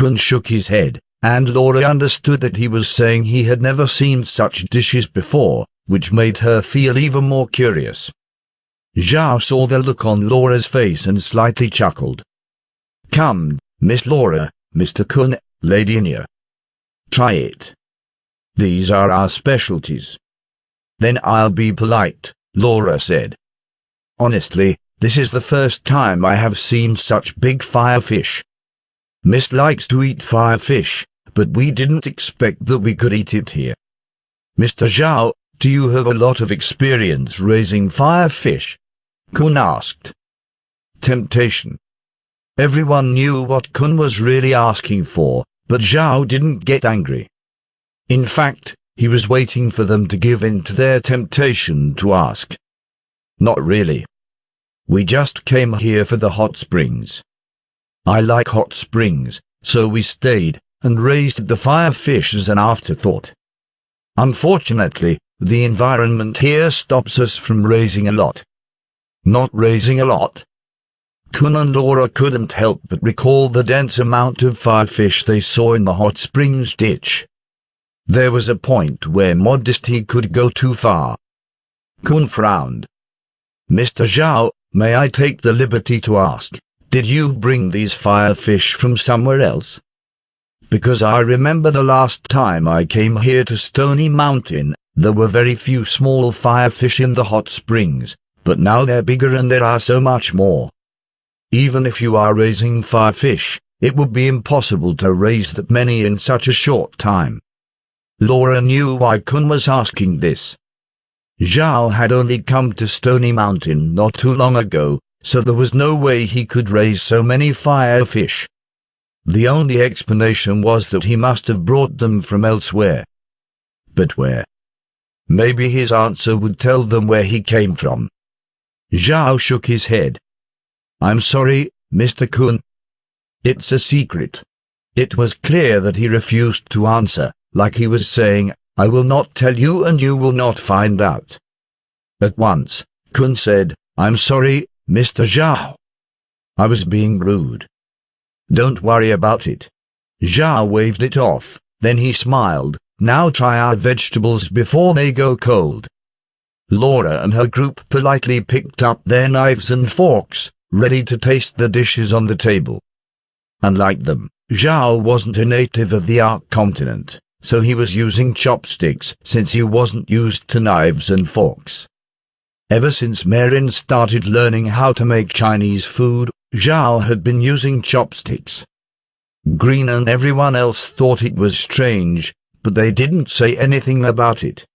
Kun shook his head, and Laura understood that he was saying he had never seen such dishes before, which made her feel even more curious. Zhao saw the look on Laura's face and slightly chuckled. "Come, Miss Laura, Mr. Kun, Lady Nya. Try it. These are our specialties." "Then I'll be polite," Laura said. "Honestly, this is the first time I have seen such big firefish. Miss likes to eat firefish, but we didn't expect that we could eat it here." "Mr. Zhao, do you have a lot of experience raising firefish?" Kun asked. Temptation. Everyone knew what Kun was really asking for, but Zhao didn't get angry. In fact, he was waiting for them to give in to their temptation to ask. "Not really. We just came here for the hot springs. I like hot springs, so we stayed and raised the firefish as an afterthought. Unfortunately, the environment here stops us from raising a lot." "Not raising a lot?" Kun and Laura couldn't help but recall the dense amount of firefish they saw in the hot springs ditch. There was a point where modesty could go too far. Kun frowned. "Mr. Zhao, may I take the liberty to ask, did you bring these firefish from somewhere else? Because I remember the last time I came here to Stony Mountain, there were very few small firefish in the hot springs, but now they're bigger and there are so much more. Even if you are raising firefish, it would be impossible to raise that many in such a short time." Laura knew why Kun was asking this. Zhao had only come to Stony Mountain not too long ago, so there was no way he could raise so many firefish. The only explanation was that he must have brought them from elsewhere. But where? Maybe his answer would tell them where he came from. Zhao shook his head. "I'm sorry, Mr. Kun. It's a secret." It was clear that he refused to answer, like he was saying, "I will not tell you and you will not find out." At once, Kun said, "I'm sorry, Mr. Zhao. I was being rude." "Don't worry about it." Zhao waved it off, then he smiled. "Now try our vegetables before they go cold." Laura and her group politely picked up their knives and forks, ready to taste the dishes on the table. Unlike them, Zhao wasn't a native of the Ark continent, so he was using chopsticks since he wasn't used to knives and forks. Ever since Marin started learning how to make Chinese food, Zhao had been using chopsticks. Green and everyone else thought it was strange, but they didn't say anything about it.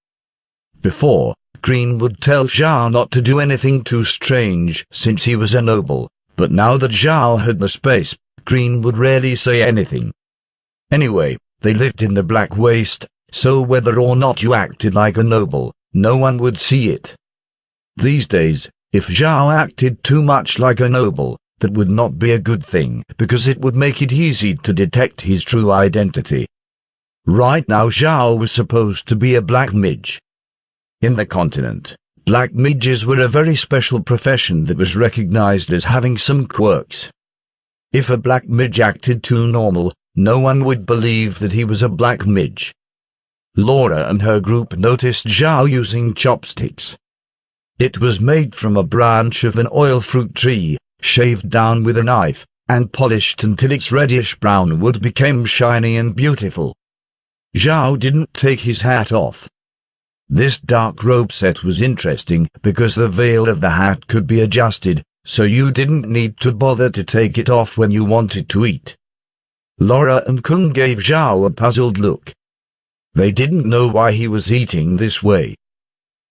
Before, Green would tell Zhao not to do anything too strange since he was a noble, but now that Zhao had the space, Green would rarely say anything. Anyway, they lived in the Black Waste, so whether or not you acted like a noble, no one would see it. These days, if Zhao acted too much like a noble, that would not be a good thing, because it would make it easy to detect his true identity. Right now Zhao was supposed to be a black mage. In the continent, black mages were a very special profession that was recognized as having some quirks. If a black mage acted too normal, no one would believe that he was a black mage. Laura and her group noticed Zhao using chopsticks. It was made from a branch of an oil fruit tree, shaved down with a knife, and polished until its reddish-brown wood became shiny and beautiful. Zhao didn't take his hat off. This dark robe set was interesting because the veil of the hat could be adjusted, so you didn't need to bother to take it off when you wanted to eat. Laura and Kun gave Zhao a puzzled look. They didn't know why he was eating this way.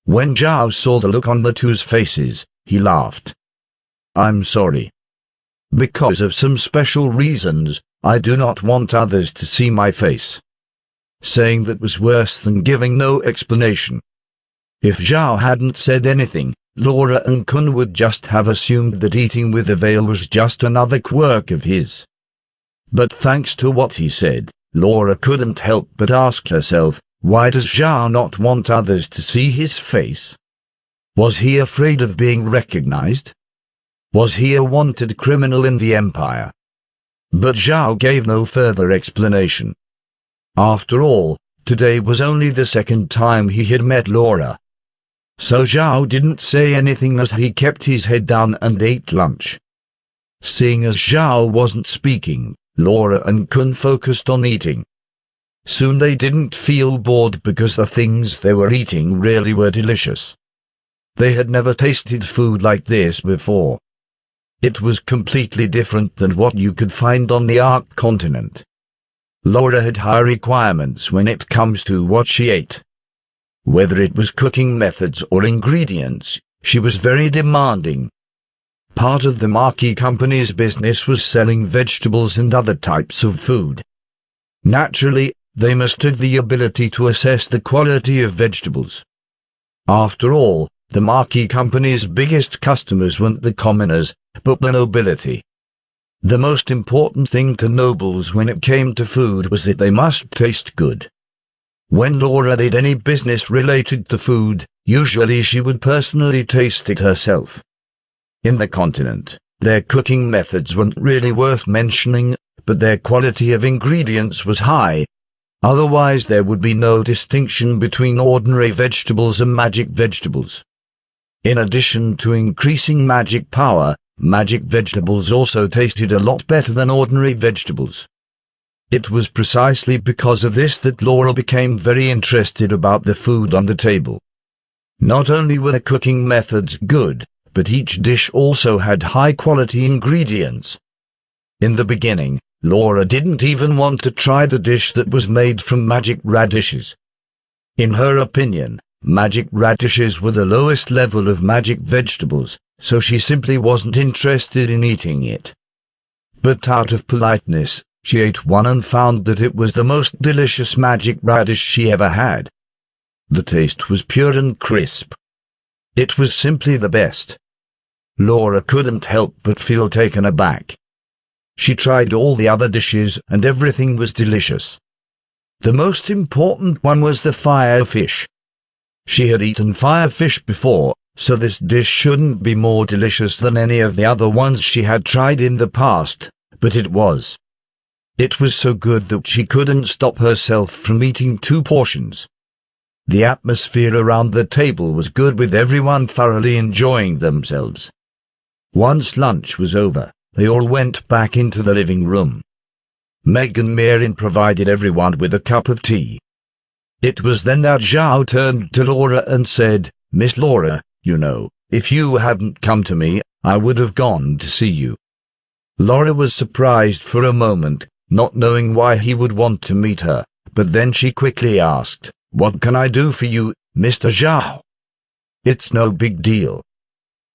When Zhao saw the look on the two's faces, he laughed. "I'm sorry. Because of some special reasons, I do not want others to see my face." Saying that was worse than giving no explanation. If Zhao hadn't said anything, Laura and Kun would just have assumed that eating with a veil was just another quirk of his. But thanks to what he said, Laura couldn't help but ask herself, why does Zhao not want others to see his face? Was he afraid of being recognized? Was he a wanted criminal in the Empire? But Zhao gave no further explanation. After all, today was only the second time he had met Laura. So Zhao didn't say anything as he kept his head down and ate lunch. Seeing as Zhao wasn't speaking, Laura and Kun focused on eating. Soon they didn't feel bored because the things they were eating really were delicious. They had never tasted food like this before. It was completely different than what you could find on the Ark continent. Laura had high requirements when it comes to what she ate. Whether it was cooking methods or ingredients, she was very demanding. Part of the Maki company's business was selling vegetables and other types of food. Naturally, they must have the ability to assess the quality of vegetables. After all, the Maki company's biggest customers weren't the commoners, but the nobility. The most important thing to nobles when it came to food was that they must taste good. When Laura did any business related to food, usually she would personally taste it herself. In the continent, their cooking methods weren't really worth mentioning, but their quality of ingredients was high. Otherwise there would be no distinction between ordinary vegetables and magic vegetables. In addition to increasing magic power, magic vegetables also tasted a lot better than ordinary vegetables. It was precisely because of this that Laura became very interested about the food on the table. Not only were the cooking methods good, but each dish also had high-quality ingredients. In the beginning, Laura didn't even want to try the dish that was made from magic radishes. In her opinion, magic radishes were the lowest level of magic vegetables, so she simply wasn't interested in eating it. But out of politeness, she ate one and found that it was the most delicious magic radish she ever had. The taste was pure and crisp. It was simply the best. Laura couldn't help but feel taken aback. She tried all the other dishes and everything was delicious. The most important one was the fire fish. She had eaten fire fish before, so this dish shouldn't be more delicious than any of the other ones she had tried in the past, but it was. It was so good that she couldn't stop herself from eating 2 portions. The atmosphere around the table was good with everyone thoroughly enjoying themselves. Once lunch was over, they all went back into the living room. Meg and Mirin provided everyone with a cup of tea. It was then that Zhao turned to Laura and said, "Miss Laura, you know, if you hadn't come to me, I would have gone to see you." Laura was surprised for a moment, not knowing why he would want to meet her, but then she quickly asked, "What can I do for you, Mr. Zhao?" "It's no big deal.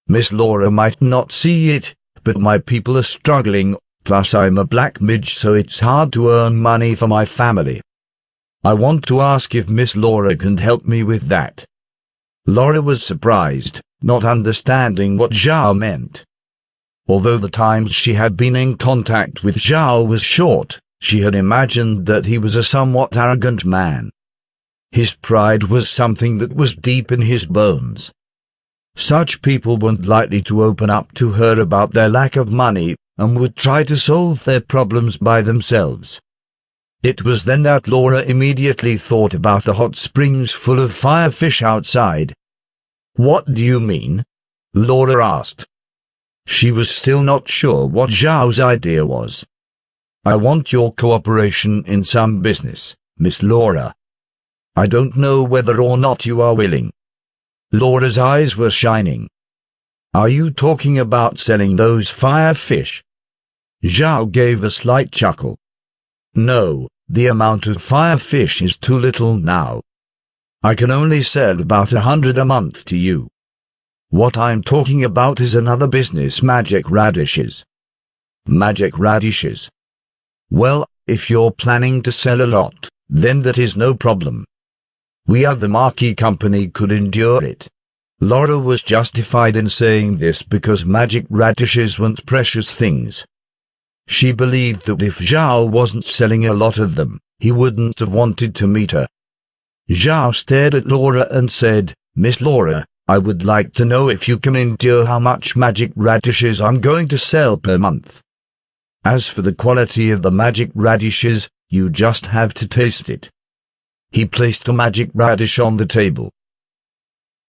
Miss Laura might not see it, but my people are struggling, plus I'm a black mage so it's hard to earn money for my family. I want to ask if Miss Laura can help me with that." Laura was surprised, not understanding what Zhao meant. Although the times she had been in contact with Zhao was short, she had imagined that he was a somewhat arrogant man. His pride was something that was deep in his bones. Such people weren't likely to open up to her about their lack of money and would try to solve their problems by themselves. It was then that Laura immediately thought about the hot springs full of firefish outside. "What do you mean?" Laura asked. She was still not sure what Zhao's idea was. "I want your cooperation in some business, Miss Laura. I don't know whether or not you are willing." Laura's eyes were shining. "Are you talking about selling those firefish?" Zhao gave a slight chuckle. "No, the amount of firefish is too little now. I can only sell about 100 a month to you. What I'm talking about is another business, magic radishes." "Magic radishes? Well, if you're planning to sell a lot, then that is no problem. We at the Maki company could endure it." Laura was justified in saying this because magic radishes weren't precious things. She believed that if Zhao wasn't selling a lot of them, he wouldn't have wanted to meet her. Zhao stared at Laura and said, "Miss Laura, I would like to know if you can endure how much magic radishes I'm going to sell per month." As for the quality of the magic radishes, you just have to taste it. He placed a magic radish on the table,